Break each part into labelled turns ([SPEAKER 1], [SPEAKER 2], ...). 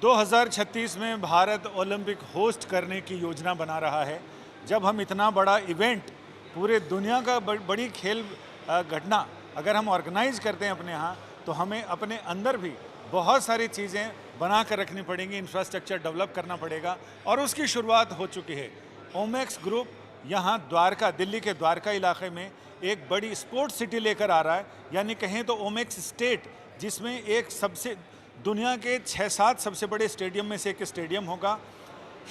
[SPEAKER 1] 2036 में Bharat Olympic host करने की योजना बना रहा है। जब हम इतना बड़ा इवेंट, पूरे दुनिया का बड़ी खेल घटना अगर हम ऑर्गेनाइज करते हैं अपने यहाँ, तो हमें अपने अंदर भी बहुत सारी चीज़ें बना कर रखनी पड़ेंगी, इंफ्रास्ट्रक्चर डेवलप करना पड़ेगा और उसकी शुरुआत हो चुकी है। ओमेक्स ग्रुप यहाँ द्वारका, दिल्ली के द्वारका इलाके में एक बड़ी स्पोर्ट्स सिटी लेकर आ रहा है, यानी कहें तो ओमेक्स स्टेट, जिसमें एक सबसे दुनिया के 6-7 सबसे बड़े स्टेडियम में से एक स्टेडियम होगा,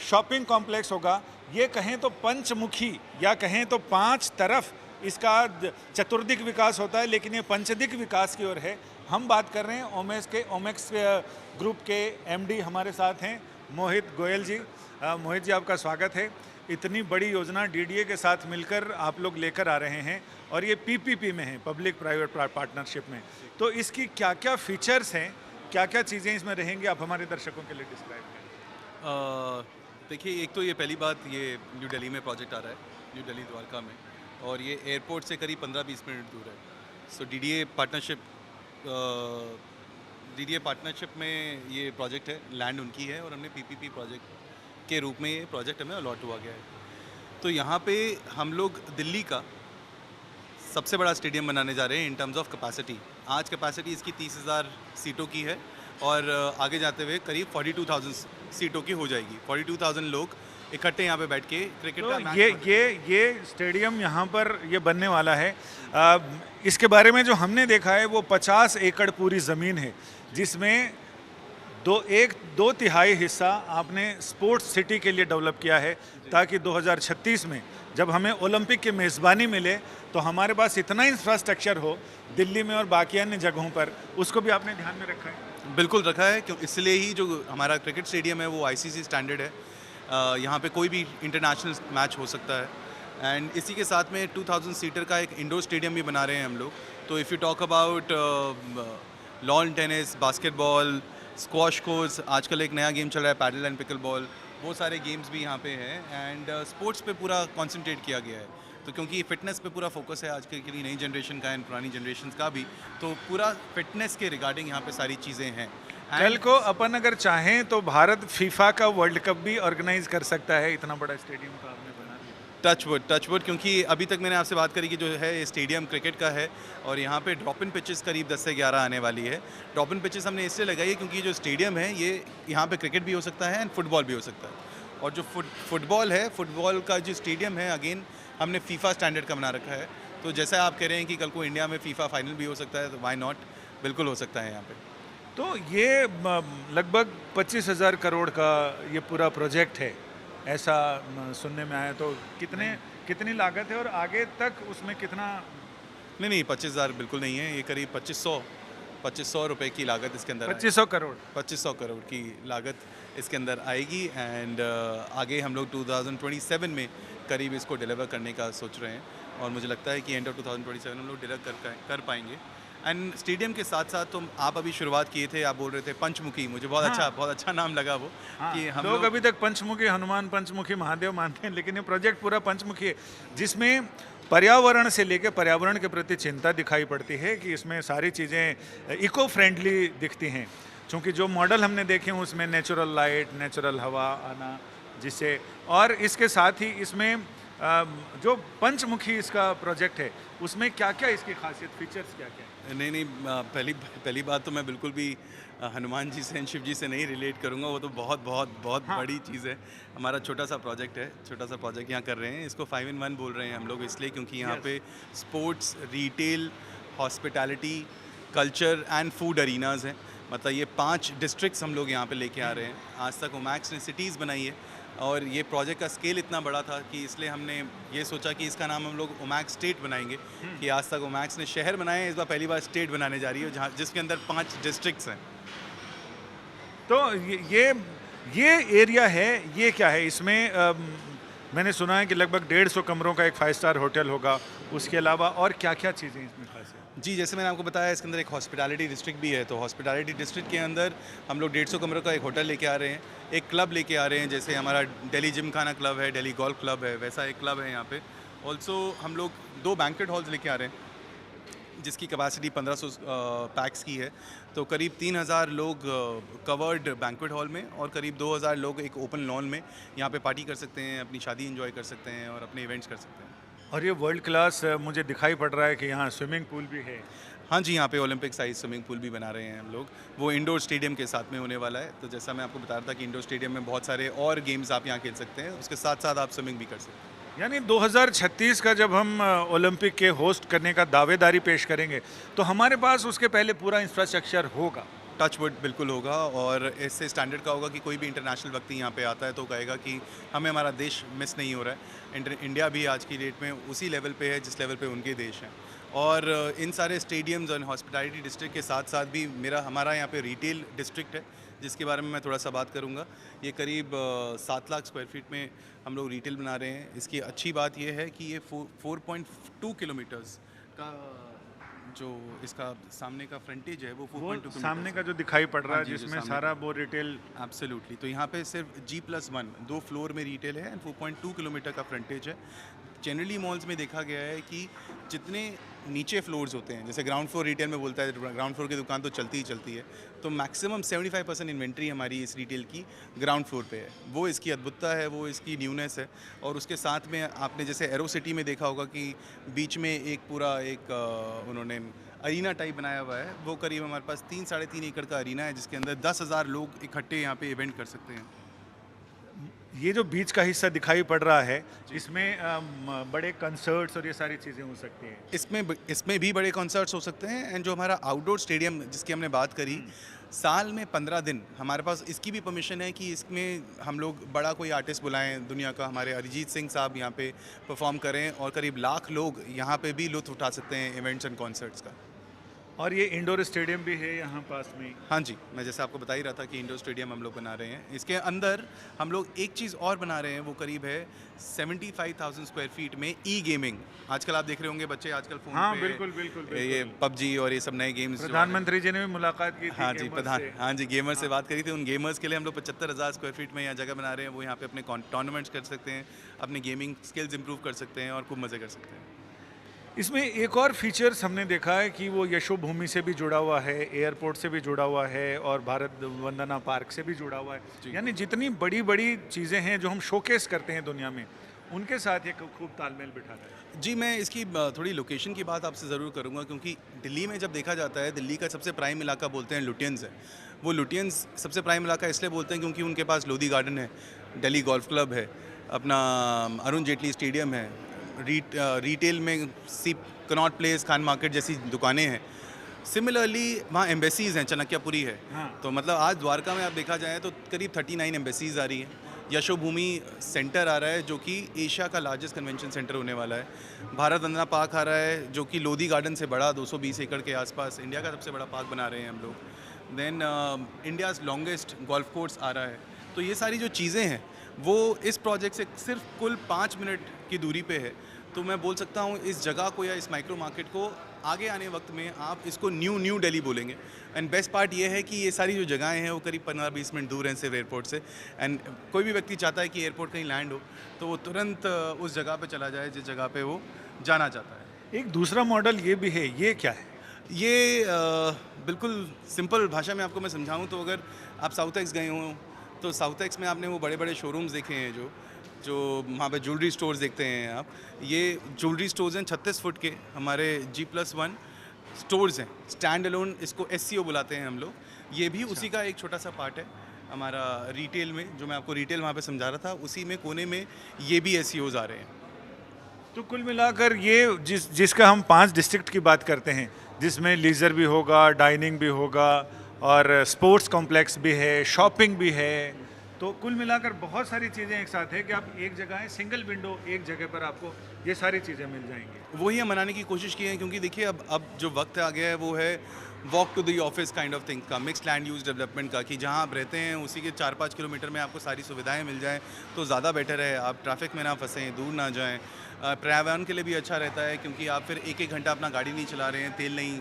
[SPEAKER 1] शॉपिंग कॉम्प्लेक्स होगा। ये कहें तो पंचमुखी या कहें तो 5 तरफ इसका चतुर्दिक विकास होता है, लेकिन ये पंचदिक विकास की ओर है। हम बात कर रहे हैं ओमेक्स ग्रुप के एमडी हमारे साथ हैं मोहित गोयल जी। मोहित जी, आपका स्वागत है। इतनी बड़ी योजना डीडीए के साथ मिलकर आप लोग लेकर आ रहे हैं और ये पीपीपी में है, पब्लिक प्राइवेट पार्टनरशिप में। तो इसकी क्या क्या फीचर्स हैं, क्या क्या चीज़ें इसमें रहेंगी, आप हमारे दर्शकों के लिए डिस्क्राइब करें।
[SPEAKER 2] देखिए, एक तो ये पहली बात, ये न्यू दिल्ली में प्रोजेक्ट आ रहा है, न्यू दिल्ली द्वारका में, और ये एयरपोर्ट से करीब 15-20 मिनट दूर है। सो डीडीए पार्टनरशिप में ये प्रोजेक्ट है, लैंड उनकी है और हमने पीपीपी प्रोजेक्ट के रूप में ये प्रोजेक्ट हमें अलॉट हुआ गया है। तो यहाँ पे हम लोग दिल्ली का सबसे बड़ा स्टेडियम बनाने जा रहे हैं इन टर्म्स ऑफ कैपेसिटी। आज कैपेसिटी इसकी 30,000 सीटों की है और आगे जाते हुए करीब 42,000 सीटों की हो जाएगी। 42,000 लोग इकट्ठे यहाँ पे बैठ के क्रिकेट
[SPEAKER 1] तो
[SPEAKER 2] का मैच
[SPEAKER 1] ये स्टेडियम यहाँ पर ये बनने वाला है। इसके बारे में जो हमने देखा है वो 50 एकड़ पूरी ज़मीन है, जिसमें दो तिहाई हिस्सा आपने स्पोर्ट्स सिटी के लिए डेवलप किया है, ताकि 2036 में जब हमें ओलंपिक की मेज़बानी मिले तो हमारे पास इतना इंफ्रास्ट्रक्चर हो दिल्ली में और बाकी अन्य जगहों पर। उसको भी आपने ध्यान में रखा है?
[SPEAKER 2] बिल्कुल रखा है, क्यों इसलिए ही जो हमारा क्रिकेट स्टेडियम है वो आईसीसी स्टैंडर्ड है। यहाँ पे कोई भी इंटरनेशनल मैच हो सकता है। एंड इसी के साथ में 2000 सीटर का एक इंडोर स्टेडियम भी बना रहे हैं हम लोग। तो if you talk about lawn tennis, basketball, squash course, आजकल एक नया गेम चल रहा है पैडल एंड पिकल बॉल, वो सारे गेम्स भी यहाँ पे हैं। एंड स्पोर्ट्स पे पूरा कंसंट्रेट किया गया है। तो क्योंकि फिटनेस पे पूरा फोकस है आज के लिए, नई जनरेशन का एंड पुरानी जनरेशन का भी, तो पूरा फिटनेस के रिगार्डिंग यहाँ पे सारी चीज़ें हैं।
[SPEAKER 1] कल को अपन अगर चाहें तो भारत फीफा का वर्ल्ड कप भी ऑर्गेनाइज कर सकता है, इतना बड़ा स्टेडियम तो आपने बना दिया।
[SPEAKER 2] टच वुड, क्योंकि अभी तक मैंने आपसे बात करी कि जो है ये स्टेडियम क्रिकेट का है और यहाँ पे ड्रॉप इन पिचेस करीब 10 से 11 आने वाली है। ड्रॉप इन पिचेस हमने इसलिए लगाई है क्योंकि जो स्टेडियम है ये यहाँ पे क्रिकेट भी हो सकता है एंड फुटबॉल भी हो सकता है। और जो फुटबॉल है, फुटबॉल का जो स्टेडियम है, अगेन हमने फीफा स्टैंडर्ड का बना रखा है। तो जैसा आप कह रहे हैं कि कल को इंडिया में फीफा फाइनल भी हो सकता है, तो वाई नॉट, बिल्कुल हो सकता है यहाँ पे।
[SPEAKER 1] तो ये लगभग 25,000 करोड़ का ये पूरा प्रोजेक्ट है, ऐसा सुनने में आया। तो कितनी लागत है और आगे तक उसमें कितना?
[SPEAKER 2] नहीं, 25,000 बिल्कुल नहीं है, ये करीब 2500 रुपए की लागत इसके अंदर 2500 करोड़ की लागत इसके अंदर आएगी। एंड आगे हम लोग 2027 में करीब इसको डिलीवर करने का सोच रहे हैं और मुझे लगता है कि एंड ऑफ 2027 हम लोग डिलीवर कर पाएंगे। एंड स्टेडियम के साथ साथ तो आप अभी शुरुआत किए थे, आप बोल रहे थे पंचमुखी, मुझे बहुत अच्छा नाम लगा वो। कि हम
[SPEAKER 1] लोग अभी तक पंचमुखी हनुमान, पंचमुखी महादेव मानते हैं, लेकिन ये प्रोजेक्ट पूरा पंचमुखी है, जिसमें पर्यावरण से लेकर पर्यावरण के प्रति चिंता दिखाई पड़ती है कि इसमें सारी चीज़ें इको फ्रेंडली दिखती हैं। क्योंकि जो मॉडल हमने देखे हैं उसमें नेचुरल लाइट, नेचुरल हवा आना, जिससे, और इसके साथ ही इसमें जो पंचमुखी इसका प्रोजेक्ट है उसमें क्या क्या इसकी खासियत, फीचर्स क्या क्या है?
[SPEAKER 2] नहीं, पहली बात तो मैं बिल्कुल भी हनुमान जी से, शिव जी से नहीं रिलेट करूंगा। वो तो बहुत
[SPEAKER 1] हाँ।
[SPEAKER 2] बड़ी चीज़ है। हमारा छोटा सा प्रोजेक्ट यहाँ कर रहे हैं। इसको 5 in 1 बोल रहे हैं हम लोग, इसलिए क्योंकि यहाँ पे sports, retail, hospitality, culture and food arenas हैं। मतलब ये 5 डिस्ट्रिक्ट्स हम लोग यहाँ पे लेके आ रहे हैं। आज तक ओमैक्स ने सिटीज़ बनाई है और ये प्रोजेक्ट का स्केल इतना बड़ा था कि इसलिए हमने ये सोचा कि इसका नाम हम लोग ओमैक्स स्टेट बनाएंगे। कि आज तक ओमैक्स ने शहर बनाए हैं, इस बार पहली बार स्टेट बनाने जा रही है, जहाँ जिसके अंदर 5 डिस्ट्रिक्ट्स हैं।
[SPEAKER 1] तो ये एरिया है, ये क्या है इसमें? मैंने सुना है कि लगभग 150 कमरों का एक 5 स्टार होटल होगा। उसके अलावा और क्या क्या चीज़ें इसमें खास है?
[SPEAKER 2] जी, जैसे मैंने आपको बताया, इसके अंदर एक हॉस्पिटैलिटी डिस्ट्रिक्ट भी है। तो हॉस्पिटैलिटी डिस्ट्रिक्ट के अंदर हम लोग 150 कमरों का एक होटल लेके आ रहे हैं, एक क्लब लेके आ रहे हैं, जैसे हमारा दिल्ली जिम खाना क्लब है, दिल्ली गोल्फ क्लब है, वैसा एक क्लब है यहाँ पे। ऑल्सो हम लोग 2 बैंक्वेट हॉल्स लेके आ रहे हैं, जिसकी कैपेसिटी 1500 पैक्स की है। तो करीब 3000 लोग कवर्ड बैंक्वेट हॉल में और करीब 2000 लोग एक ओपन लॉन में यहाँ पे पार्टी कर सकते हैं, अपनी शादी एंजॉय कर सकते हैं और अपने इवेंट्स कर सकते हैं।
[SPEAKER 1] और ये वर्ल्ड क्लास मुझे दिखाई पड़ रहा है कि यहाँ स्विमिंग पूल भी है।
[SPEAKER 2] हाँ जी, यहाँ पे ओलंपिक साइज स्विमिंग पूल भी बना रहे हैं हम लोग। वो इंडोर स्टेडियम के साथ में होने वाला है। तो जैसा मैं आपको बता रहा था कि इंडोर स्टेडियम में बहुत सारे और गेम्स आप यहाँ खेल सकते हैं, उसके साथ साथ आप स्विमिंग भी कर सकते हैं।
[SPEAKER 1] यानी 2036 का जब हम ओलंपिक के होस्ट करने का दावेदारी पेश करेंगे तो हमारे पास उसके पहले पूरा इंफ्रास्ट्रक्चर होगा।
[SPEAKER 2] टचवुड बिल्कुल होगा, और इससे स्टैंडर्ड का होगा कि कोई भी इंटरनेशनल व्यक्ति यहाँ पे आता है तो कहेगा कि हमें हमारा देश मिस नहीं हो रहा है। इंडिया भी आज की डेट में उसी लेवल पे है जिस लेवल पे उनके देश हैं। और इन सारे स्टेडियम्स और हॉस्पिटैलिटी डिस्ट्रिक्ट के साथ साथ भी हमारा यहाँ पे रिटेल डिस्ट्रिक्ट है, जिसके बारे में मैं थोड़ा सा बात करूँगा। ये करीब 7 लाख स्क्वायर फीट में हम लोग रिटेल बना रहे हैं। इसकी अच्छी बात यह है कि ये 4.2 किलोमीटर्स का जो इसका सामने का फ्रंटेज है वो 4.2
[SPEAKER 1] सामने का जो दिखाई पड़ रहा है
[SPEAKER 2] हाँ जी, जो
[SPEAKER 1] जिसमें
[SPEAKER 2] सामने
[SPEAKER 1] सारा वो रिटेल।
[SPEAKER 2] एब्सोल्युटली। तो यहाँ पे सिर्फ G+1 2 फ्लोर में रिटेल है एंड 4.2 किलोमीटर का फ्रंटेज है। जनरली मॉल्स में देखा गया है कि जितने नीचे फ्लोर्स होते हैं, जैसे ग्राउंड फ्लोर रिटेल में बोलता है ग्राउंड फ्लोर की दुकान तो चलती ही चलती है, तो मैक्सिमम 75% इन्वेंट्री हमारी इस रिटेल की ग्राउंड फ्लोर पे है। वो इसकी अद्भुतता है, वो इसकी न्यूनेस है। और उसके साथ में आपने जैसे एरो सिटी में देखा होगा कि बीच में एक पूरा उन्होंने अरीना टाइप बनाया हुआ है। वो करीब हमारे पास 3-3.5 एकड़ का अरीना है, जिसके अंदर 10,000 लोग इकट्ठे यहाँ पे इवेंट कर सकते हैं।
[SPEAKER 1] ये जो बीच का हिस्सा दिखाई पड़ रहा है इसमें बड़े कंसर्ट्स और ये सारी चीज़ें हो सकती हैं।
[SPEAKER 2] इसमें भी बड़े कॉन्सर्ट्स हो सकते हैं। एंड जो हमारा आउटडोर स्टेडियम जिसकी हमने बात करी, साल में 15 दिन हमारे पास इसकी भी परमिशन है कि इसमें हम लोग बड़ा कोई आर्टिस्ट बुलाएं दुनिया का। हमारे अरिजीत सिंह साहब यहाँ पे परफॉर्म करें और करीब 1 लाख लोग यहाँ पे भी लुत्फ़ उठा सकते हैं इवेंट्स एंड कॉन्सर्ट्स का।
[SPEAKER 1] और ये इंडोर स्टेडियम भी है यहाँ पास में।
[SPEAKER 2] हाँ जी, मैं जैसे आपको बता ही रहा था कि इंडोर स्टेडियम हम लोग बना रहे हैं। इसके अंदर हम लोग एक चीज़ और बना रहे हैं, वो करीब है 75,000 स्क्वायर फीट में ई गेमिंग। आजकल आप देख रहे होंगे बच्चे आजकल फोन
[SPEAKER 1] हाँ
[SPEAKER 2] पे
[SPEAKER 1] बिल्कुल
[SPEAKER 2] ये PUBG और ये सब नए गेम्स।
[SPEAKER 1] प्रधानमंत्री जी ने भी मुलाकात की थी
[SPEAKER 2] हाँ जी, हाँ जी, गेमर से
[SPEAKER 1] हाँ।
[SPEAKER 2] बात करी थी। उन गेमर्स के लिए हम लोग 75,000 स्क्वायर फीट में यहाँ जगह बना रहे हैं। वो यहाँ पे अपने टूर्नामेंट्स कर सकते हैं, अपने गेमिंग स्किल्स इंप्रूव कर सकते हैं और खूब मज़े कर सकते हैं।
[SPEAKER 1] इसमें एक और फीचर्स हमने देखा है कि वो यशोभूमि से भी जुड़ा हुआ है, एयरपोर्ट से भी जुड़ा हुआ है और भारत वंदना पार्क से भी जुड़ा हुआ है। यानी जितनी बड़ी बड़ी चीज़ें हैं जो हम शोकेस करते हैं दुनिया में, उनके साथ ये खूब तालमेल बिठा रहा है।
[SPEAKER 2] जी, मैं इसकी थोड़ी लोकेशन की बात आपसे ज़रूर करूँगा, क्योंकि दिल्ली में जब देखा जाता है, दिल्ली का सबसे प्राइम इलाका बोलते हैं लुटियंस है। वो लुटियंस सबसे प्राइम इलाका इसलिए बोलते हैं क्योंकि उनके पास लोधी गार्डन है, दिल्ली गोल्फ क्लब है, अपना अरुण जेटली स्टेडियम है, रिटेल में कनॉट प्लेस, खान मार्केट जैसी दुकानें हैं। सिमिलरली वहाँ एम्बेसीज़ हैं, चाणक्यपुरी है।
[SPEAKER 1] हाँ।
[SPEAKER 2] तो मतलब आज द्वारका में आप देखा जाए तो करीब 39 एम्बेसीज़ आ रही हैं। यशोभूमि सेंटर आ रहा है जो कि एशिया का लार्जेस्ट कन्वेंशन सेंटर होने वाला है। भारत वंदना पार्क आ रहा है जो कि लोधी गार्डन से बड़ा 220 एकड़ के आसपास इंडिया का सबसे बड़ा पार्क बना रहे हैं हम लोग। Then India's longest golf course आ रहा है। तो ये सारी जो चीज़ें हैं वो इस प्रोजेक्ट से सिर्फ कुल 5 मिनट की दूरी पे है। तो मैं बोल सकता हूँ इस जगह को या इस माइक्रो मार्केट को आगे आने वक्त में आप इसको न्यू दिल्ली बोलेंगे। एंड बेस्ट पार्ट ये है कि ये सारी जो जगहें हैं वो करीब 15-20 मिनट दूर हैं सिर्फ एयरपोर्ट से। एंड कोई भी व्यक्ति चाहता है कि एयरपोर्ट कहीं लैंड हो तो वो तुरंत उस जगह पे चला जाए जिस जगह पे वो जाना चाहता है।
[SPEAKER 1] एक दूसरा मॉडल ये भी है, ये क्या है?
[SPEAKER 2] ये बिल्कुल सिंपल भाषा में आपको मैं समझाऊँ तो अगर आप साउथ एक्स गए हों तो साउथ एक्स में आपने वो बड़े बड़े शोरूम्स देखे हैं जो वहाँ पे ज्वेलरी स्टोर्स देखते हैं आप। ये ज्वेलरी स्टोर्स हैं 36 फुट के, हमारे G+1 स्टोर्स हैं, स्टैंड अलोन, इसको SCO बुलाते हैं हम लोग। ये भी उसी का एक छोटा सा पार्ट है हमारा रिटेल में, जो मैं आपको रिटेल वहाँ पे समझा रहा था, उसी में कोने में ये भी SCOs आ रहे हैं।
[SPEAKER 1] तो कुल मिलाकर ये जिसका हम 5 डिस्ट्रिक्ट की बात करते हैं, जिसमें लीजर भी होगा, डाइनिंग भी होगा और स्पोर्ट्स कॉम्प्लेक्स भी है, शॉपिंग भी है, तो कुल मिलाकर बहुत सारी चीज़ें एक साथ है कि आप एक जगह है, सिंगल विंडो, एक जगह पर आपको ये सारी चीज़ें मिल जाएंगी।
[SPEAKER 2] वही हम मनाने की कोशिश की है, क्योंकि देखिए अब जो वक्त आ गया है वो है walk to the office kind of thing का, मिक्स्ड लैंड यूज डेवलपमेंट का, कि जहाँ आप रहते हैं उसी के 4-5 किलोमीटर में आपको सारी सुविधाएं मिल जाएं तो ज़्यादा बेटर है। आप ट्रैफिक में ना फंसें, दूर ना जाएं। पर्यावरण के लिए भी अच्छा रहता है क्योंकि आप फिर 1-1 घंटा अपना गाड़ी नहीं चला रहे हैं, तेल नहीं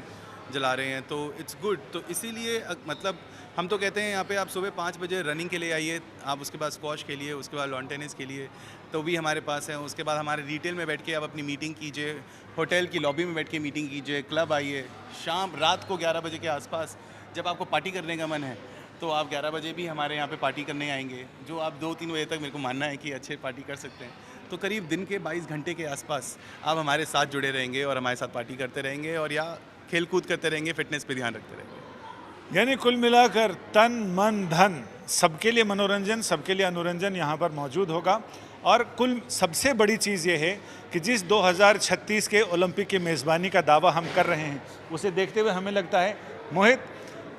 [SPEAKER 2] जला रहे हैं, तो इट्स गुड। तो इसीलिए मतलब हम तो कहते हैं यहाँ पे आप सुबह 5 बजे रनिंग के लिए आइए, आप उसके बाद स्क्वॉश खेलिए, उसके बाद लॉन टेनिस खेलिए, तो भी हमारे पास है। उसके बाद हमारे रिटेल में बैठ के आप अपनी मीटिंग कीजिए, होटल की लॉबी में बैठ के मीटिंग कीजिए, क्लब आइए, शाम रात को 11 बजे के आसपास जब आपको पार्टी करने का मन है तो आप 11 बजे भी हमारे यहाँ पे पार्टी करने आएंगे, जो आप 2-3 बजे तक मेरे को मानना है कि अच्छे पार्टी कर सकते हैं। तो करीब दिन के 22 घंटे के आसपास आप हमारे साथ जुड़े रहेंगे और हमारे साथ पार्टी करते रहेंगे और या खेल कूद करते रहेंगे, फिटनेस पे ध्यान रखते रहेंगे।
[SPEAKER 1] यानी कुल मिलाकर तन मन धन सबके लिए मनोरंजन, सबके लिए अनुरंजन यहाँ पर मौजूद होगा। और कुल सबसे बड़ी चीज़ ये है कि जिस 2036 के ओलंपिक की मेज़बानी का दावा हम कर रहे हैं, उसे देखते हुए हमें लगता है मोहित,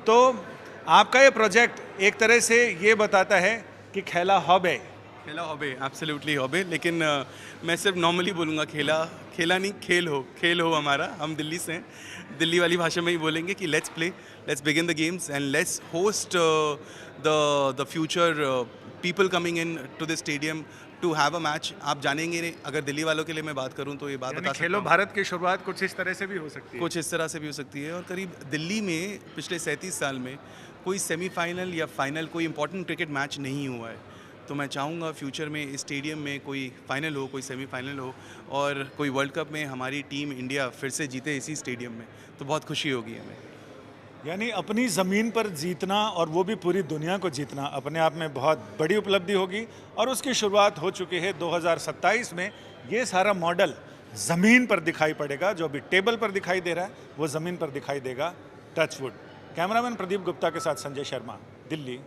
[SPEAKER 1] तो आपका ये प्रोजेक्ट एक तरह से ये बताता है कि खेला हॉबे।
[SPEAKER 2] खेला हॉबे, एब्सोल्युटली हॉबे, लेकिन मैं सिर्फ नॉर्मली बोलूँगा खेला नहीं, खेल हो हमारा। हम दिल्ली से हैं, दिल्ली वाली भाषा में ही बोलेंगे कि let's play, let's begin the games and let's host the future people coming in to the stadium to have a match. आप जानेंगे, अगर दिल्ली वालों के लिए मैं बात करूं तो ये बात बता सकता
[SPEAKER 1] खेलो
[SPEAKER 2] हूं,
[SPEAKER 1] भारत की शुरुआत कुछ इस तरह से भी हो सकती है।
[SPEAKER 2] कुछ इस तरह से भी हो सकती है। और करीब दिल्ली में पिछले 37 साल में कोई सेमीफाइनल या फाइनल, कोई इंपॉर्टेंट क्रिकेट मैच नहीं हुआ है। तो मैं चाहूँगा फ्यूचर में इस स्टेडियम में कोई फाइनल हो, कोई सेमीफाइनल हो और कोई वर्ल्ड कप में हमारी टीम इंडिया फिर से जीते इसी स्टेडियम में, तो बहुत खुशी होगी हमें।
[SPEAKER 1] यानी अपनी ज़मीन पर जीतना और वो भी पूरी दुनिया को जीतना अपने आप में बहुत बड़ी उपलब्धि होगी। और उसकी शुरुआत हो चुकी है 2027 में। ये सारा मॉडल ज़मीन पर दिखाई पड़ेगा, जो अभी टेबल पर दिखाई दे रहा है वो ज़मीन पर दिखाई देगा। टचवुड। कैमरामैन प्रदीप गुप्ता के साथ संजय शर्मा, दिल्ली।